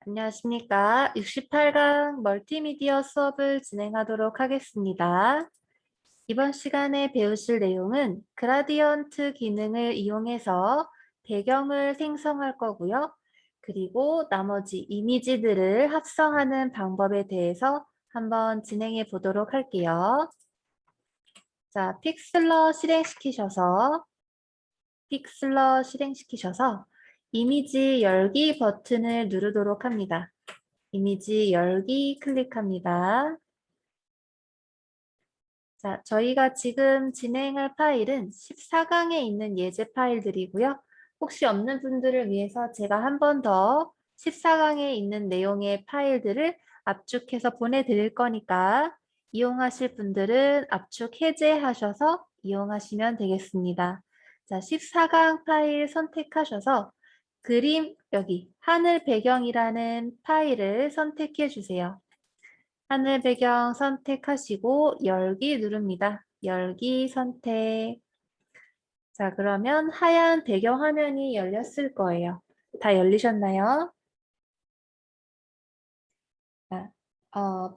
안녕하십니까. 68강 멀티미디어 수업을 진행하도록 하겠습니다. 이번 시간에 배우실 내용은 그라디언트 기능을 이용해서 배경을 생성할 거고요. 그리고 나머지 이미지들을 합성하는 방법에 대해서 한번 진행해 보도록 할게요. 자, 픽슬러 실행시키셔서 이미지 열기 버튼을 누르도록 합니다. 이미지 열기 클릭합니다. 자, 저희가 지금 진행할 파일은 14강에 있는 예제 파일들이고요. 혹시 없는 분들을 위해서 제가 한 번 더 14강에 있는 내용의 파일들을 압축해서 보내드릴 거니까 이용하실 분들은 압축 해제하셔서 이용하시면 되겠습니다. 자, 14강 파일 선택하셔서 그림 여기 하늘 배경이라는 파일을 선택해 주세요. 하늘 배경 선택하시고 열기 누릅니다. 열기 선택. 자, 그러면 하얀 배경 화면이 열렸을 거예요. 다 열리셨나요? 자,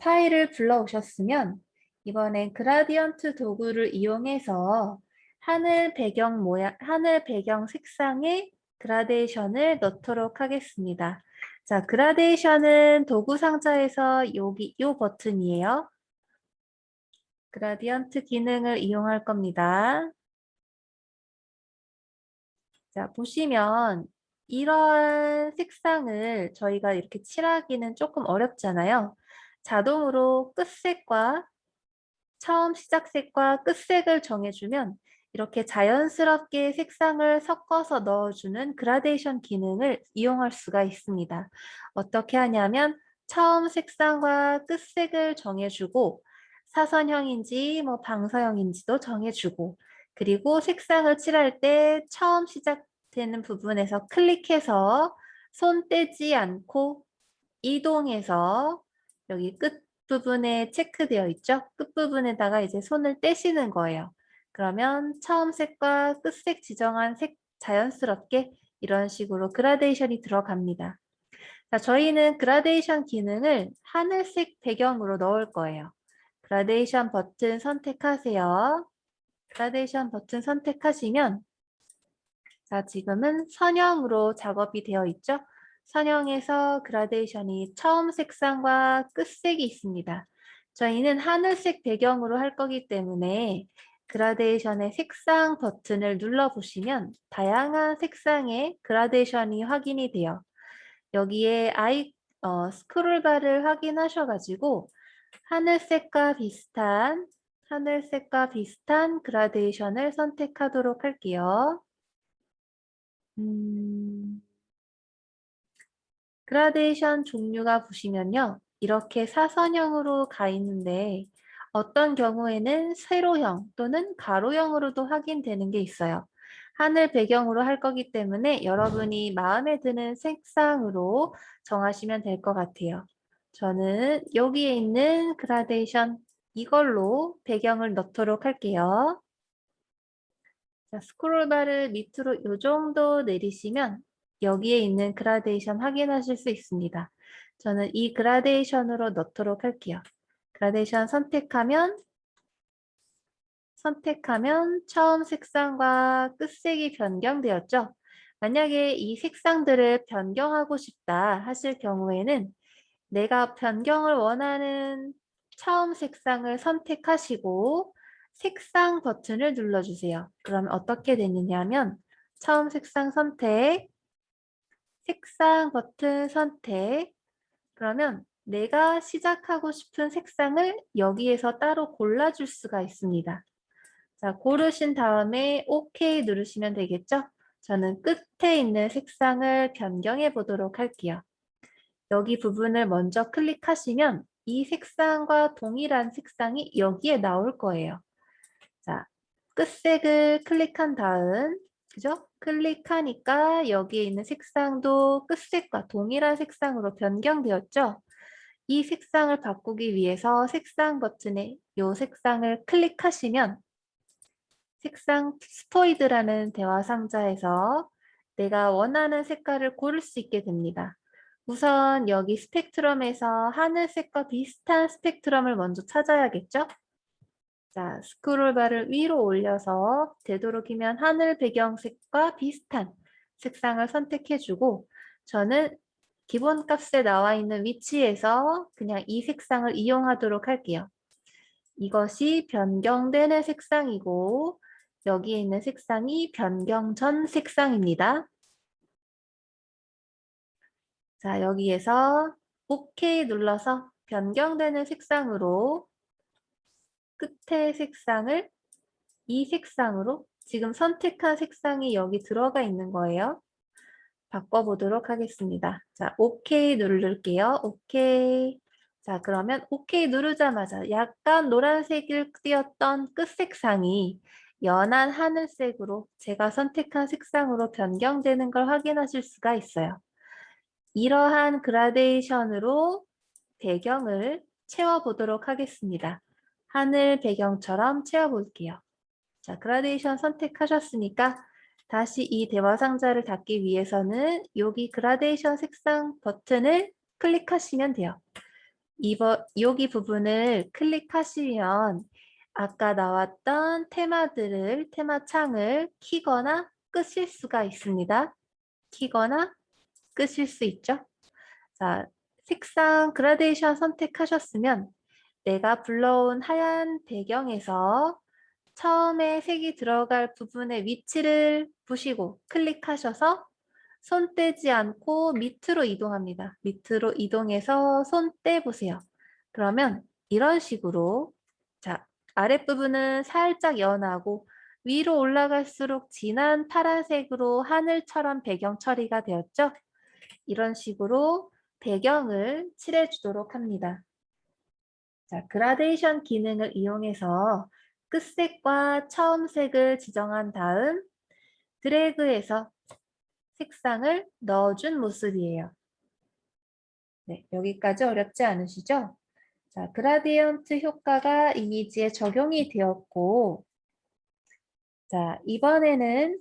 파일을 불러오셨으면 이번엔 그라디언트 도구를 이용해서 하늘 배경 색상에 그라데이션을 넣도록 하겠습니다. 자, 그라데이션은 도구 상자에서 여기 요 버튼이에요. 그라디언트 기능을 이용할 겁니다. 자, 보시면 이런 색상을 저희가 이렇게 칠하기는 조금 어렵잖아요. 자동으로 끝색과 처음 시작색과 끝색을 정해주면 이렇게 자연스럽게 색상을 섞어서 넣어주는 그라데이션 기능을 이용할 수가 있습니다. 어떻게 하냐면 처음 색상과 끝색을 정해주고 사선형인지 뭐 방사형인지도 정해주고 그리고 색상을 칠할 때 처음 시작되는 부분에서 클릭해서 손 떼지 않고 이동해서 여기 끝부분에 체크되어 있죠? 끝부분에다가 이제 손을 떼시는 거예요. 그러면 처음 색과 끝색 지정한 색 자연스럽게 이런 식으로 그라데이션이 들어갑니다. 자, 저희는 그라데이션 기능을 하늘색 배경으로 넣을 거예요. 그라데이션 버튼 선택하세요. 그라데이션 버튼 선택하시면 자, 지금은 선형으로 작업이 되어 있죠? 선형에서 그라데이션이 처음 색상과 끝색이 있습니다. 저희는 하늘색 배경으로 할 거기 때문에 그라데이션의 색상 버튼을 눌러보시면 다양한 색상의 그라데이션이 확인이 돼요. 여기에 스크롤바를 확인하셔가지고 하늘색과 비슷한 그라데이션을 선택하도록 할게요. 음, 그라데이션 종류가 보시면요. 이렇게 사선형으로 가 있는데 어떤 경우에는 세로형 또는 가로형으로도 확인되는 게 있어요. 하늘 배경으로 할 거기 때문에 여러분이 마음에 드는 색상으로 정하시면 될 것 같아요. 저는 여기에 있는 그라데이션 이걸로 배경을 넣도록 할게요. 자, 스크롤바를 밑으로 이 정도 내리시면 여기에 있는 그라데이션 확인하실 수 있습니다. 저는 이 그라데이션으로 넣도록 할게요. 그라데이션 선택하면 처음 색상과 끝색이 변경되었죠. 만약에 이 색상들을 변경하고 싶다 하실 경우에는 내가 변경을 원하는 처음 색상을 선택하시고 색상 버튼을 눌러주세요. 그러면 어떻게 되느냐면 처음 색상 선택, 색상 버튼 선택 그러면 내가 시작하고 싶은 색상을 여기에서 따로 골라줄 수가 있습니다. 자, 고르신 다음에 OK 누르시면 되겠죠? 저는 끝에 있는 색상을 변경해 보도록 할게요. 여기 부분을 먼저 클릭하시면 이 색상과 동일한 색상이 여기에 나올 거예요. 자, 끝색을 클릭한 다음, 그죠? 클릭하니까 여기에 있는 색상도 끝색과 동일한 색상으로 변경되었죠? 이 색상을 바꾸기 위해서 색상 버튼에 이 색상을 클릭하시면 색상 스포이드라는 대화 상자에서 내가 원하는 색깔을 고를 수 있게 됩니다. 우선 여기 스펙트럼에서 하늘색과 비슷한 스펙트럼을 먼저 찾아야겠죠? 자, 스크롤바를 위로 올려서 되도록이면 하늘 배경색과 비슷한 색상을 선택해주고 저는 기본값에 나와 있는 위치에서 그냥 이 색상을 이용하도록 할게요. 이것이 변경되는 색상이고 여기에 있는 색상이 변경 전 색상입니다. 자, 여기에서 OK 눌러서 변경되는 색상으로 끝에 색상을 이 색상으로 지금 선택한 색상이 여기 들어가 있는 거예요. 바꿔보도록 하겠습니다. 자, OK 누를게요. OK. 자, 그러면 OK 누르자마자 약간 노란색을 띄었던 끝 색상이 연한 하늘색으로 제가 선택한 색상으로 변경되는 걸 확인하실 수가 있어요. 이러한 그라데이션으로 배경을 채워보도록 하겠습니다. 하늘 배경처럼 채워볼게요. 자, 그라데이션 선택하셨으니까 다시 이 대화 상자를 닫기 위해서는 여기 그라데이션 색상 버튼을 클릭하시면 돼요. 여기 부분을 클릭하시면 아까 나왔던 테마 창을 키거나 끄실 수가 있습니다. 키거나 끄실 수 있죠. 자, 색상 그라데이션 선택하셨으면 내가 불러온 하얀 배경에서 처음에 색이 들어갈 부분의 위치를 보시고 클릭하셔서 손 떼지 않고 밑으로 이동합니다. 밑으로 이동해서 손 떼보세요. 그러면 이런 식으로 자, 아랫부분은 살짝 연하고 위로 올라갈수록 진한 파란색으로 하늘처럼 배경 처리가 되었죠? 이런 식으로 배경을 칠해주도록 합니다. 자, 그라데이션 기능을 이용해서 끝색과 처음 색을 지정한 다음 드래그해서 색상을 넣어준 모습이에요. 네, 여기까지 어렵지 않으시죠? 자, 그라디언트 효과가 이미지에 적용이 되었고 자, 이번에는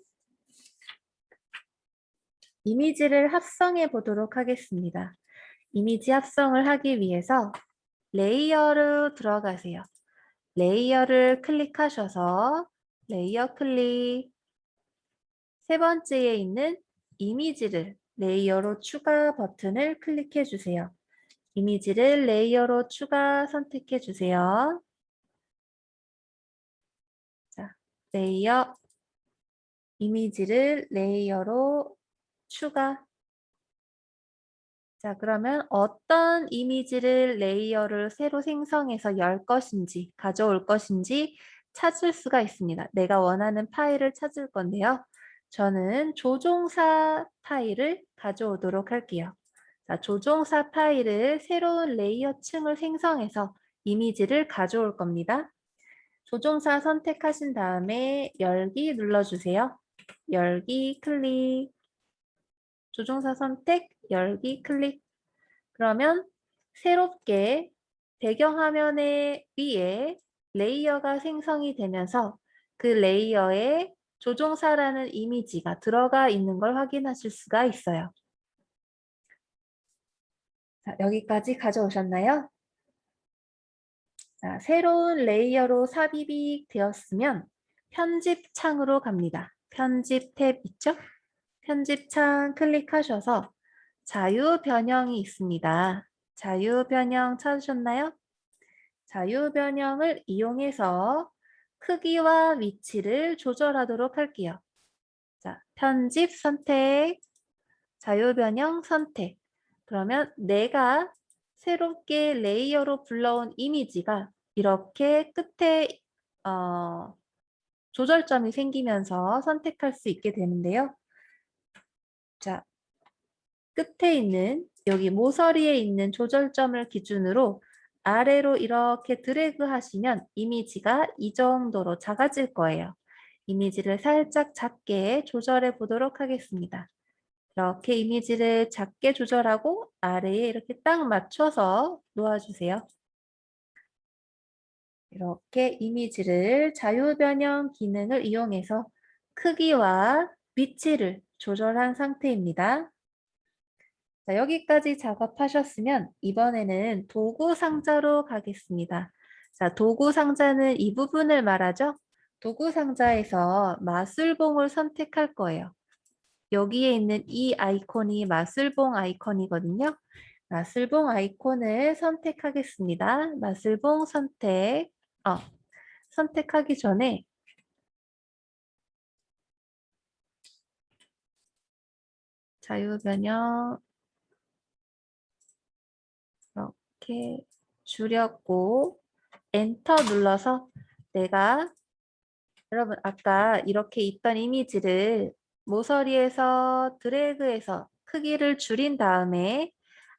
이미지를 합성해 보도록 하겠습니다. 이미지 합성을 하기 위해서 레이어로 들어가세요. 레이어를 클릭하셔서 레이어 클릭 세 번째에 있는 이미지를 레이어로 추가 버튼을 클릭해 주세요. 이미지를 레이어로 추가 선택해 주세요. 자, 레이어 이미지를 레이어로 추가. 자, 그러면 어떤 이미지를 레이어를 새로 생성해서 열 것인지, 가져올 것인지 찾을 수가 있습니다. 내가 원하는 파일을 찾을 건데요. 저는 조종사 파일을 가져오도록 할게요. 자, 조종사 파일을 새로운 레이어 층을 생성해서 이미지를 가져올 겁니다. 조종사 선택하신 다음에 열기 눌러주세요. 열기 클릭. 조종사 선택, 열기 클릭. 그러면 새롭게 배경화면에 위에 레이어가 생성이 되면서 그 레이어에 조종사라는 이미지가 들어가 있는 걸 확인하실 수가 있어요. 자, 여기까지 가져오셨나요? 자, 새로운 레이어로 삽입이 되었으면 편집 창으로 갑니다. 편집 탭 있죠? 편집 창 클릭하셔서 자유 변형이 있습니다. 자유 변형 찾으셨나요? 자유 변형을 이용해서 크기와 위치를 조절하도록 할게요. 자, 편집 선택, 자유 변형 선택. 그러면 내가 새롭게 레이어로 불러온 이미지가 이렇게 끝에 조절점이 생기면서 선택할 수 있게 되는데요. 자, 끝에 있는 여기 모서리에 있는 조절점을 기준으로 아래로 이렇게 드래그 하시면 이미지가 이 정도로 작아질 거예요. 이미지를 살짝 작게 조절해 보도록 하겠습니다. 이렇게 이미지를 작게 조절하고 아래에 이렇게 딱 맞춰서 놓아주세요. 이렇게 이미지를 자유 변형 기능을 이용해서 크기와 위치를 조절한 상태입니다. 자, 여기까지 작업하셨으면 이번에는 도구 상자로 가겠습니다. 자, 도구 상자는 이 부분을 말하죠? 도구 상자에서 마술봉을 선택할 거예요. 여기에 있는 이 아이콘이 마술봉 아이콘이거든요. 마술봉 아이콘을 선택하겠습니다. 마술봉 선택. 선택하기 전에 자유 변형 이렇게 줄였고 엔터 눌러서 내가 여러분 아까 이렇게 있던 이미지를 모서리에서 드래그해서 크기를 줄인 다음에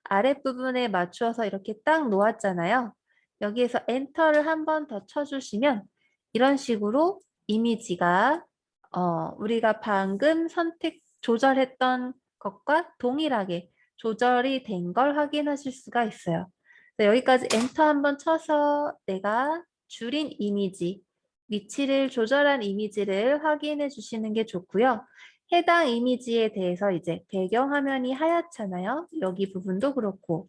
아랫부분에 맞추어서 이렇게 딱 놓았잖아요. 여기에서 엔터를 한 번 더 쳐주시면 이런 식으로 이미지가 우리가 방금 선택 조절했던 것과 동일하게 조절이 된 걸 확인하실 수가 있어요. 여기까지 엔터 한 번 쳐서 내가 줄인 이미지 위치를 조절한 이미지를 확인해 주시는 게 좋고요. 해당 이미지에 대해서 이제 배경화면이 하얗잖아요. 여기 부분도 그렇고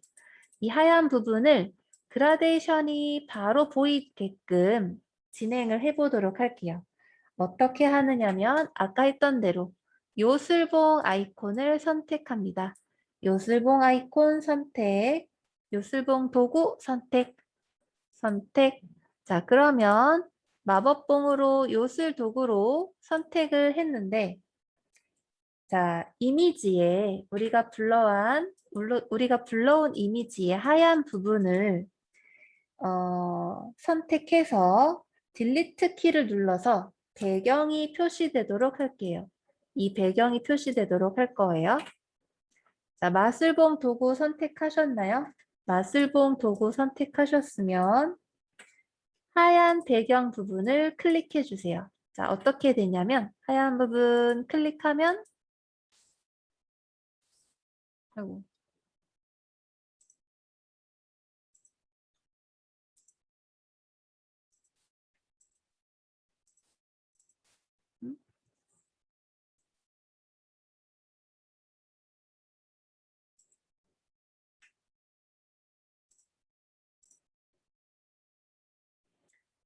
이 하얀 부분을 그라데이션이 바로 보이게끔 진행을 해보도록 할게요. 어떻게 하느냐면 아까 했던 대로 요술봉 아이콘을 선택합니다. 요술봉 아이콘 선택, 요술봉 도구 선택, 선택. 자, 그러면 마법봉으로 요술 도구로 선택을 했는데 자, 이미지에 우리가 불러온 이미지의 하얀 부분을 선택해서 딜리트 키를 눌러서 배경이 표시되도록 할게요. 이 배경이 표시되도록 할 거예요. 자, 마술봉 도구 선택하셨나요? 마술봉 도구 선택하셨으면 하얀 배경 부분을 클릭해 주세요. 자, 어떻게 되냐면 하얀 부분 클릭하면 아이고, 음?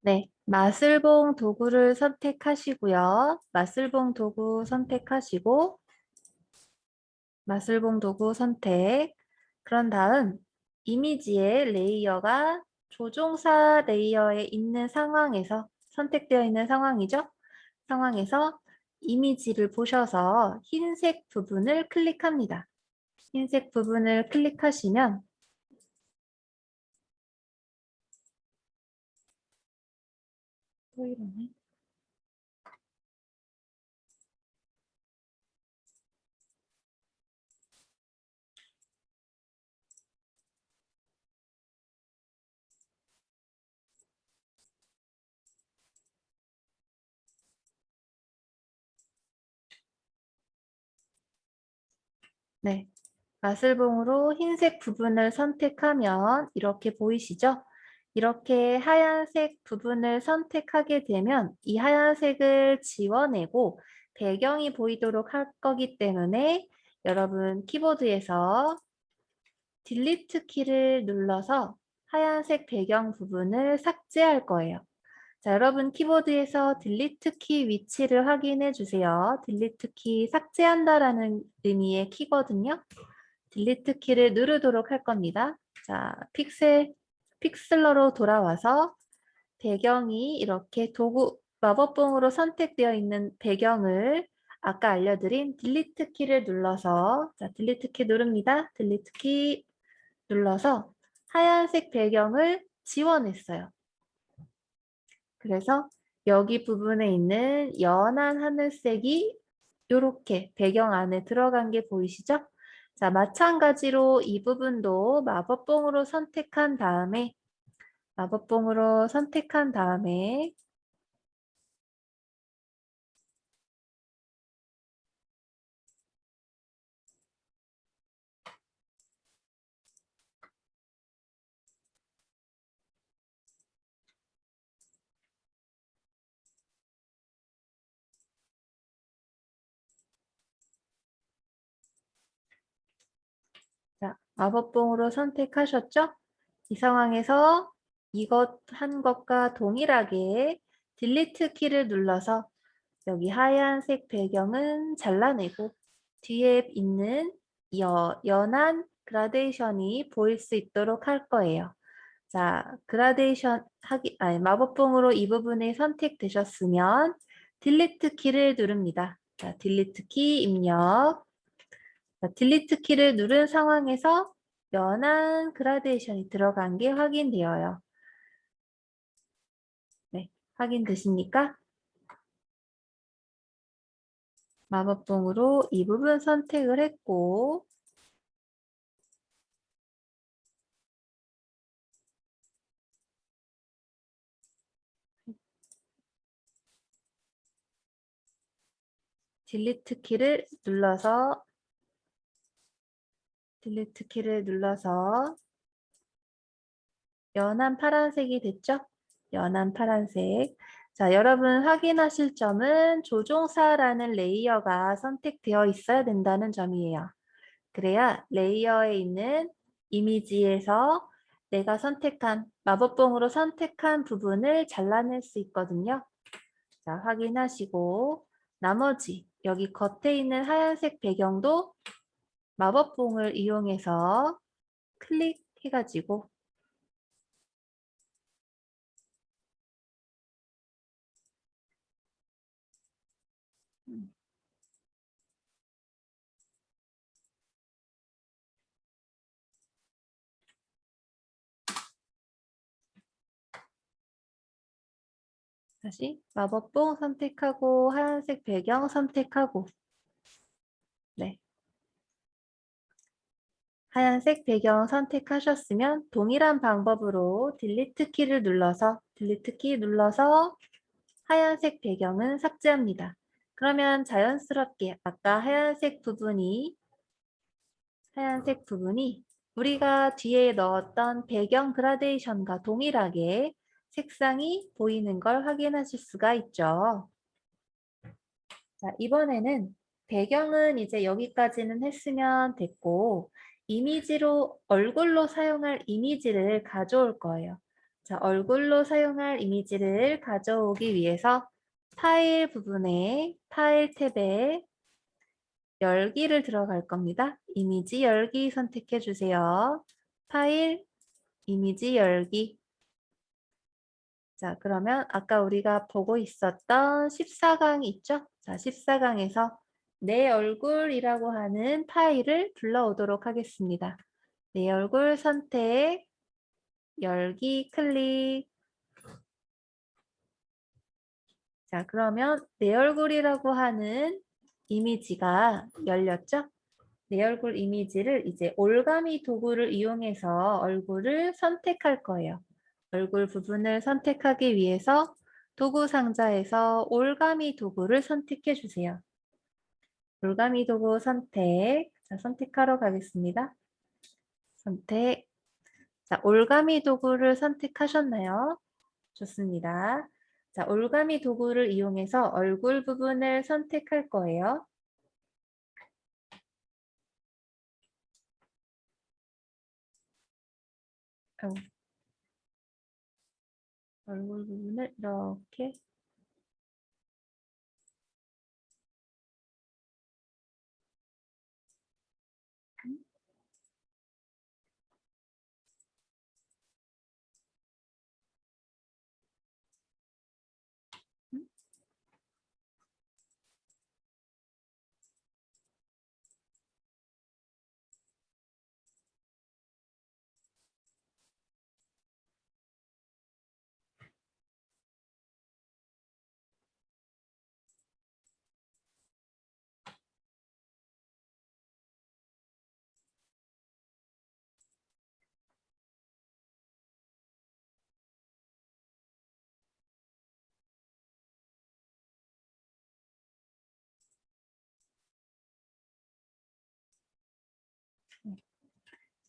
네, 마술봉 도구를 선택하시고요. 마술봉 도구 선택하시고 마술봉 도구 선택. 그런 다음 이미지의 레이어가 조종사 레이어에 있는 상황에서 선택되어 있는 상황이죠. 상황에서 이미지를 보셔서 흰색 부분을 클릭합니다. 흰색 부분을 클릭하시면 또 이러네. 네, 마술봉으로 흰색 부분을 선택하면 이렇게 보이시죠? 이렇게 하얀색 부분을 선택하게 되면 이 하얀색을 지워내고 배경이 보이도록 할 거기 때문에 여러분 키보드에서 딜리트 키를 눌러서 하얀색 배경 부분을 삭제할 거예요. 자, 여러분 키보드에서 딜리트 키 위치를 확인해 주세요. 딜리트 키 삭제한다라는 의미의 키거든요. 딜리트 키를 누르도록 할 겁니다. 자, 픽슬러로 돌아와서 배경이 이렇게 도구 마법봉으로 선택되어 있는 배경을 아까 알려드린 딜리트 키를 눌러서 자, 딜리트 키 누릅니다. 딜리트 키 눌러서 하얀색 배경을 지워냈어요. 그래서 여기 부분에 있는 연한 하늘색이 이렇게 배경 안에 들어간 게 보이시죠? 자, 마찬가지로 이 부분도 마법봉으로 선택한 다음에 마법봉으로 선택하셨죠? 이 상황에서 이것 한 것과 동일하게 딜리트 키를 눌러서 여기 하얀색 배경은 잘라내고 뒤에 있는 연한 그라데이션이 보일 수 있도록 할 거예요. 자, 그라데이션 마법봉으로 이 부분이 선택되셨으면 딜리트 키를 누릅니다. 자, 딜리트 키 입력. 자, 딜리트 키를 누른 상황에서 연한 그라데이션이 들어간 게 확인되어요. 네, 확인되십니까? 마법봉으로 이 부분 선택을 했고 딜리트 키를 눌러서 연한 파란색이 됐죠? 연한 파란색. 자, 여러분 확인하실 점은 조종사라는 레이어가 선택되어 있어야 된다는 점이에요. 그래야 레이어에 있는 이미지에서 내가 선택한 마법봉으로 선택한 부분을 잘라낼 수 있거든요. 자, 확인하시고 나머지 여기 겉에 있는 하얀색 배경도 마법봉을 이용해서 클릭해가지고 다시 마법봉 선택하고 하얀색 배경 선택하고 네. 하얀색 배경 선택하셨으면 동일한 방법으로 딜리트 키를 눌러서 하얀색 배경은 삭제합니다. 그러면 자연스럽게 아까 하얀색 부분이 우리가 뒤에 넣었던 배경 그라데이션과 동일하게 색상이 보이는 걸 확인하실 수가 있죠. 자, 이번에는 배경은 이제 여기까지는 했으면 됐고 얼굴로 사용할 이미지를 가져올 거예요. 자, 얼굴로 사용할 이미지를 가져오기 위해서 파일 부분에 파일 탭에 열기를 들어갈 겁니다. 이미지 열기 선택해 주세요. 파일, 이미지 열기. 자, 그러면 아까 우리가 보고 있었던 14강 있죠? 자, 14강에서 내 얼굴이라고 하는 파일을 불러오도록 하겠습니다. 내 얼굴 선택, 열기 클릭. 자, 그러면 내 얼굴이라고 하는 이미지가 열렸죠? 내 얼굴 이미지를 이제 올가미 도구를 이용해서 얼굴을 선택할 거예요. 얼굴 부분을 선택하기 위해서 도구 상자에서 올가미 도구를 선택해 주세요. 올가미 도구 선택. 자, 선택하러 가겠습니다. 선택. 자, 올가미 도구를 선택하셨나요? 좋습니다. 자, 올가미 도구를 이용해서 얼굴 부분을 선택할 거예요. 얼굴 부분을 이렇게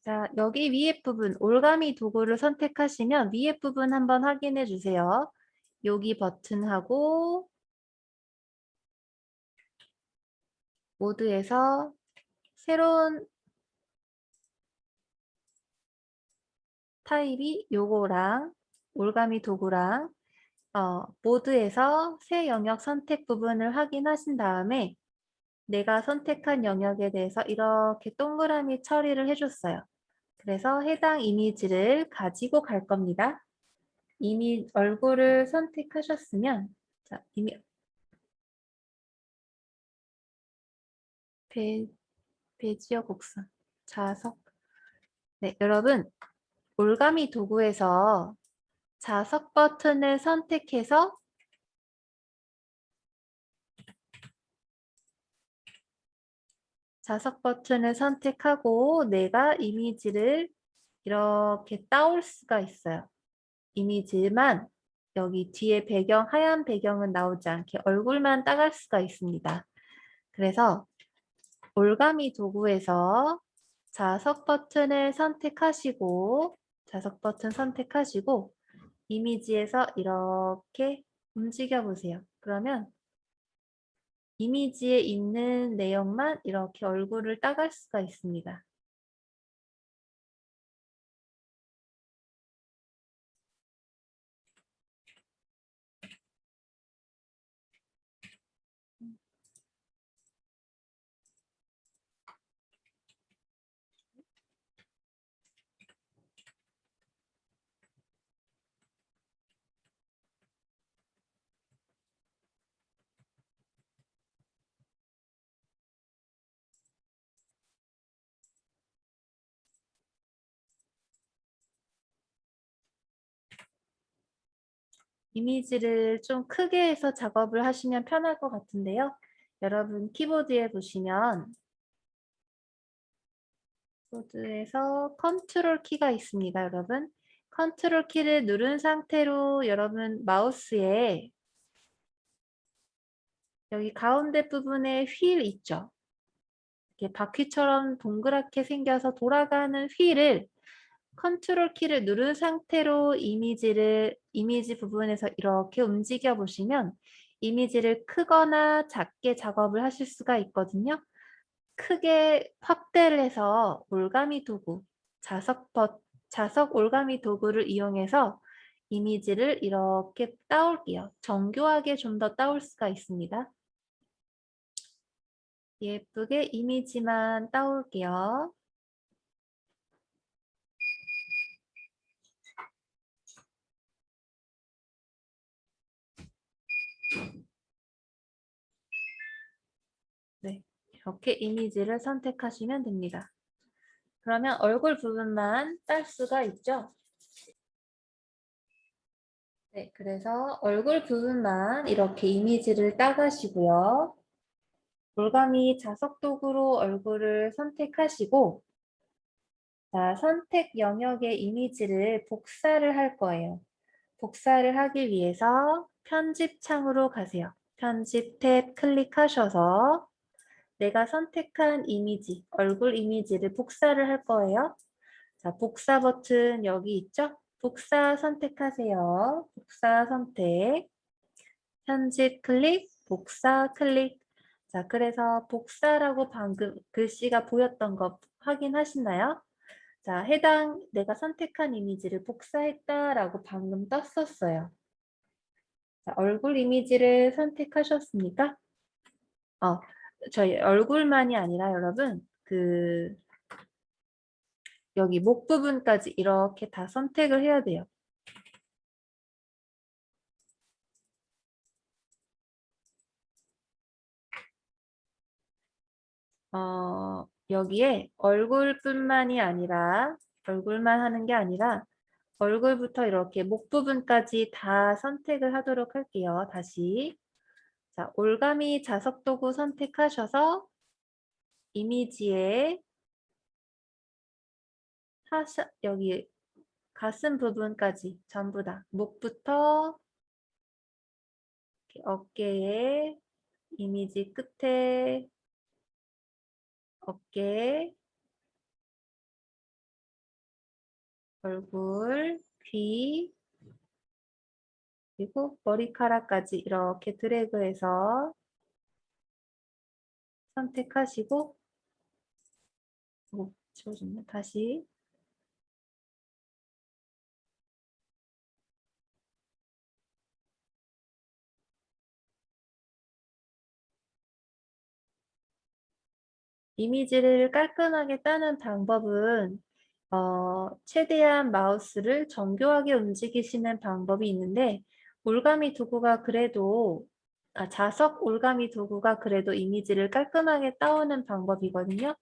자, 여기 위에 부분 올가미 도구를 선택하시면 위에 부분 한번 확인해 주세요. 여기 버튼하고 모드에서 새로운 타입이 요거랑 올가미 도구랑 모드에서 새 영역 선택 부분을 확인하신 다음에 내가 선택한 영역에 대해서 이렇게 동그라미 처리를 해줬어요. 그래서 해당 이미지를 가지고 갈 겁니다. 이미 얼굴을 선택하셨으면 자, 이미 베지어 곡선 자석 네, 여러분 올가미 도구에서 자석 버튼을 선택해서 자석 버튼을 선택하고 내가 이미지를 이렇게 따올 수가 있어요. 이미지만 여기 뒤에 배경, 하얀 배경은 나오지 않게 얼굴만 따갈 수가 있습니다. 그래서 올가미 도구에서 자석 버튼을 선택하시고 자석 버튼 선택하시고 이미지에서 이렇게 움직여 보세요. 그러면 이미지에 있는 내용만 이렇게 얼굴을 따갈 수가 있습니다. 이미지를 좀 크게 해서 작업을 하시면 편할 것 같은데요. 여러분 키보드에 보시면 키보드에서 컨트롤 키가 있습니다. 여러분 컨트롤 키를 누른 상태로 여러분 마우스에 여기 가운데 부분에 휠 있죠. 이렇게 바퀴처럼 동그랗게 생겨서 돌아가는 휠을 컨트롤 키를 누른 상태로 이미지 부분에서 이렇게 움직여 보시면 이미지를 크거나 작게 작업을 하실 수가 있거든요. 크게 확대를 해서 올가미 도구, 자석 올가미 도구를 이용해서 이미지를 이렇게 따올게요. 정교하게 좀 더 따올 수가 있습니다. 예쁘게 이미지만 따올게요. 네, 이렇게 이미지를 선택하시면 됩니다. 그러면 얼굴 부분만 딸 수가 있죠. 네, 그래서 얼굴 부분만 이렇게 이미지를 따가시고요. 올가미 자석 도구로 얼굴을 선택하시고 자, 선택 영역의 이미지를 복사를 할 거예요. 복사를 하기 위해서 편집 창으로 가세요. 편집 탭 클릭하셔서 내가 선택한 이미지, 얼굴 이미지를 복사를 할 거예요. 자, 복사 버튼 여기 있죠? 복사 선택하세요. 복사 선택. 편집 클릭, 복사 클릭. 자, 그래서 복사라고 방금 글씨가 보였던 거 확인하시나요? 자, 해당 내가 선택한 이미지를 복사했다라고 방금 떴었어요. 자, 얼굴 이미지를 선택하셨습니까? 저희 얼굴만이 아니라 여러분 여기 목 부분까지 이렇게 다 선택을 해야 돼요. 여기에 얼굴뿐만이 아니라 얼굴만 하는 게 아니라 얼굴부터 이렇게 목 부분까지 다 선택을 하도록 할게요. 다시. 자, 올가미 자석 도구 선택하셔서 이미지에 여기 가슴 부분까지 전부 다 목부터 어깨에 이미지 끝에 어깨, 얼굴, 귀, 그리고 머리카락까지 이렇게 드래그해서 선택하시고 지워졌네. 다시 이미지를 깔끔하게 따는 방법은 최대한 마우스를 정교하게 움직이시는 방법이 있는데 올가미 도구가 그래도 자석 올가미 도구가 그래도 이미지를 깔끔하게 따오는 방법이거든요.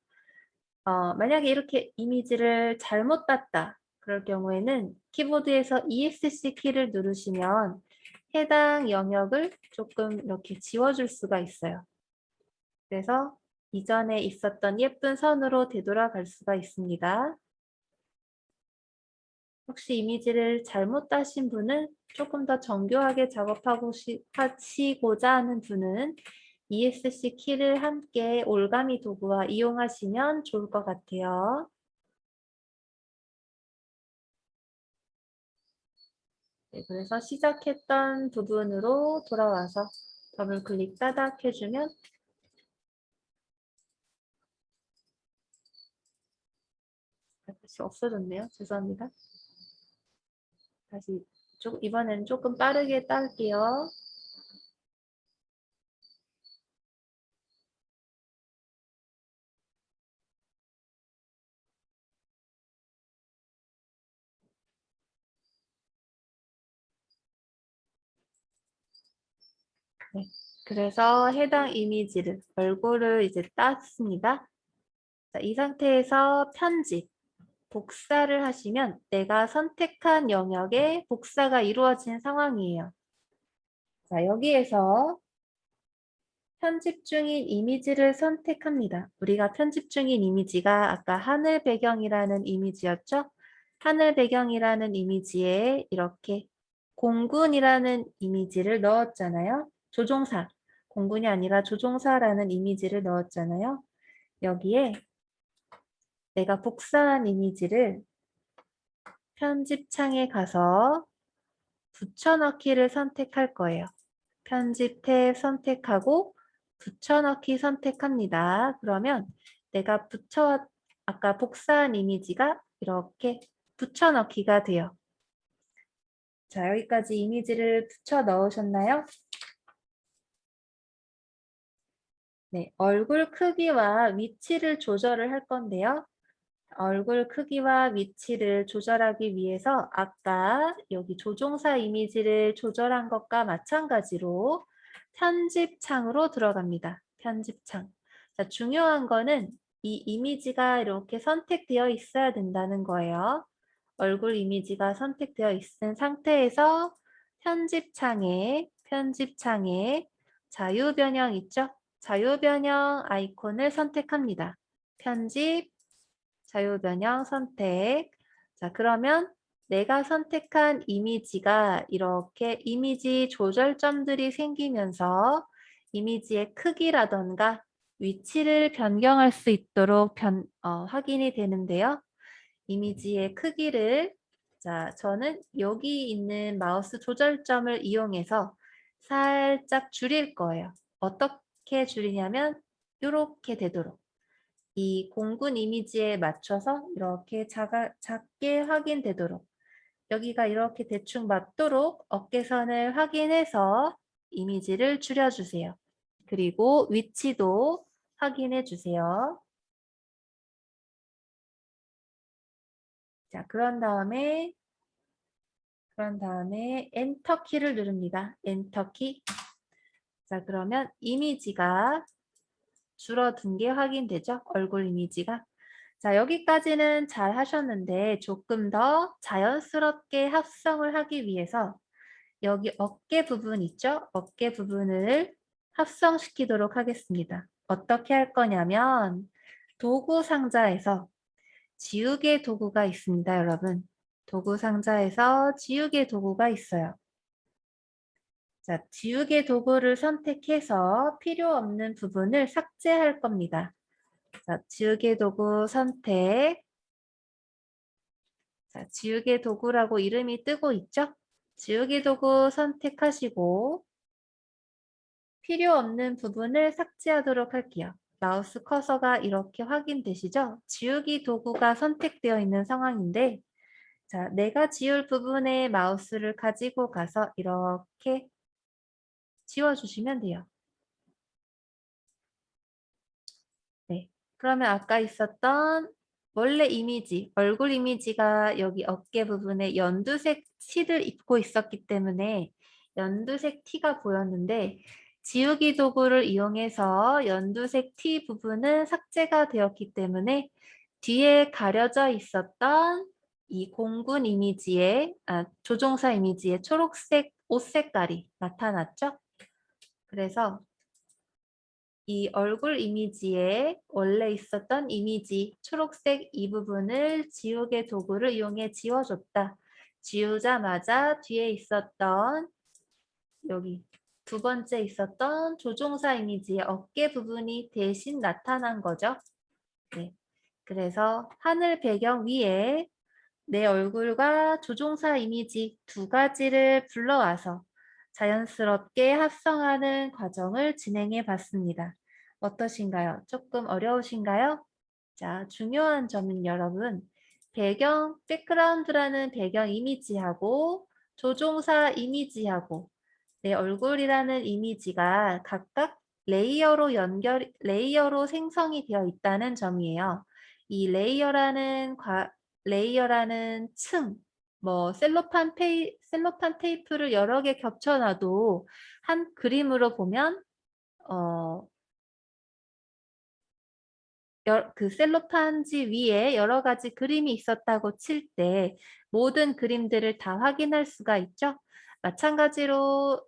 만약에 이렇게 이미지를 잘못 땄다. 그럴 경우에는 키보드에서 ESC 키를 누르시면 해당 영역을 조금 이렇게 지워줄 수가 있어요. 그래서 이전에 있었던 예쁜 선으로 되돌아갈 수가 있습니다. 혹시 이미지를 잘못 따신 분은 조금 더 정교하게 하시고자 하는 분은 ESC 키를 함께 올가미 도구와 이용하시면 좋을 것 같아요. 네, 그래서 시작했던 부분으로 돌아와서 더블 클릭 따닥 해주면 다시 없어졌네요. 죄송합니다. 다시 이번에는 조금 빠르게 딸게요. 네, 그래서 해당 이미지를 얼굴을 이제 땄습니다. 자, 이 상태에서 편집, 복사를 하시면 내가 선택한 영역에 복사가 이루어진 상황이에요. 자, 여기에서 편집 중인 이미지를 선택합니다. 우리가 편집 중인 이미지가 아까 하늘 배경이라는 이미지였죠? 하늘 배경이라는 이미지에 이렇게 공군이라는 이미지를 넣었잖아요. 조종사, 공군이 아니라 조종사라는 이미지를 넣었잖아요. 여기에 내가 복사한 이미지를 편집창에 가서 붙여넣기를 선택할 거예요. 편집 탭 선택하고 붙여넣기 선택합니다. 그러면 내가 아까 복사한 이미지가 이렇게 붙여넣기가 돼요. 자, 여기까지 이미지를 붙여 넣으셨나요? 네, 얼굴 크기와 위치를 조절을 할 건데요. 얼굴 크기와 위치를 조절하기 위해서 아까 여기 조종사 이미지를 조절한 것과 마찬가지로 편집창으로 들어갑니다. 편집창. 자, 중요한 거는 이 이미지가 이렇게 선택되어 있어야 된다는 거예요. 얼굴 이미지가 선택되어 있은 상태에서 편집창에 자유변형 있죠? 자유변형 아이콘을 선택합니다. 편집, 자유변형 선택. 자, 그러면 내가 선택한 이미지가 이렇게 이미지 조절점들이 생기면서 이미지의 크기라던가 위치를 변경할 수 있도록 확인이 되는데요. 이미지의 크기를 저는 여기 있는 마우스 조절점을 이용해서 살짝 줄일 거예요. 어떻게 줄이냐면 이렇게 되도록. 이 공군 이미지에 맞춰서 이렇게 작게 확인되도록 여기가 이렇게 대충 맞도록 어깨선을 확인해서 이미지를 줄여주세요. 그리고 위치도 확인해 주세요. 자, 그런 다음에 엔터 키를 누릅니다. 엔터 키. 자, 그러면 이미지가 줄어든 게 확인되죠? 얼굴 이미지가. 자, 여기까지는 잘 하셨는데 조금 더 자연스럽게 합성을 하기 위해서 여기 어깨 부분 있죠? 어깨 부분을 합성시키도록 하겠습니다. 어떻게 할 거냐면 도구 상자에서 지우개 도구가 있습니다, 여러분. 도구 상자에서 지우개 도구가 있어요. 자, 지우개 도구를 선택해서 필요 없는 부분을 삭제할 겁니다. 자, 지우개 도구 선택. 자, 지우개 도구라고 이름이 뜨고 있죠? 지우개 도구 선택하시고 필요 없는 부분을 삭제하도록 할게요. 마우스 커서가 이렇게 확인되시죠? 지우기 도구가 선택되어 있는 상황인데 자, 내가 지울 부분에 마우스를 가지고 가서 이렇게 지워주시면 돼요. 네. 그러면 아까 있었던 원래 이미지, 얼굴 이미지가 여기 어깨 부분에 연두색 티를 입고 있었기 때문에 연두색 티가 보였는데 지우기 도구를 이용해서 연두색 티 부분은 삭제가 되었기 때문에 뒤에 가려져 있었던 이 공군 이미지의, 조종사 이미지의 초록색 옷 색깔이 나타났죠? 그래서 이 얼굴 이미지에 원래 있었던 이미지 초록색 이 부분을 지우개 도구를 이용해 지워줬다. 지우자마자 뒤에 있었던 여기 두 번째 있었던 조종사 이미지의 어깨 부분이 대신 나타난 거죠. 네. 그래서 하늘 배경 위에 내 얼굴과 조종사 이미지 두 가지를 불러와서 자연스럽게 합성하는 과정을 진행해 봤습니다. 어떠신가요? 조금 어려우신가요? 자, 중요한 점은 여러분, 백그라운드라는 배경 이미지하고 조종사 이미지하고 내 얼굴이라는 이미지가 각각 레이어로 생성이 되어 있다는 점이에요. 이 레이어라는 층, 뭐 셀로판 테이프를 여러 개 겹쳐놔도 한 그림으로 보면 그 셀로판지 위에 여러 가지 그림이 있었다고 칠 때 모든 그림들을 다 확인할 수가 있죠. 마찬가지로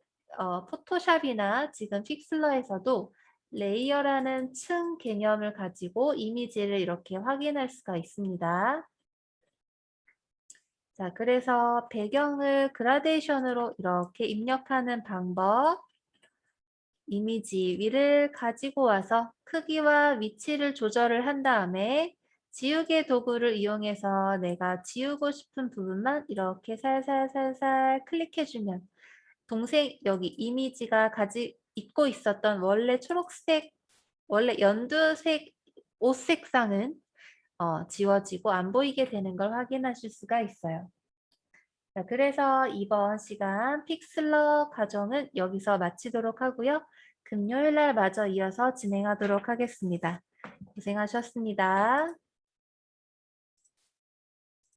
포토샵이나 지금 픽슬러에서도 레이어라는 층 개념을 가지고 이미지를 이렇게 확인할 수가 있습니다. 자, 그래서 배경을 그라데이션으로 이렇게 입력하는 방법, 이미지 위를 가지고 와서 크기와 위치를 조절을 한 다음에 지우개 도구를 이용해서 내가 지우고 싶은 부분만 이렇게 살살살살 클릭해주면 여기 이미지가 입고 있었던 원래 연두색 옷 색상은 지워지고 안 보이게 되는 걸 확인하실 수가 있어요. 자, 그래서 이번 시간 픽슬러 과정은 여기서 마치도록 하고요. 금요일 날 마저 이어서 진행하도록 하겠습니다. 고생하셨습니다.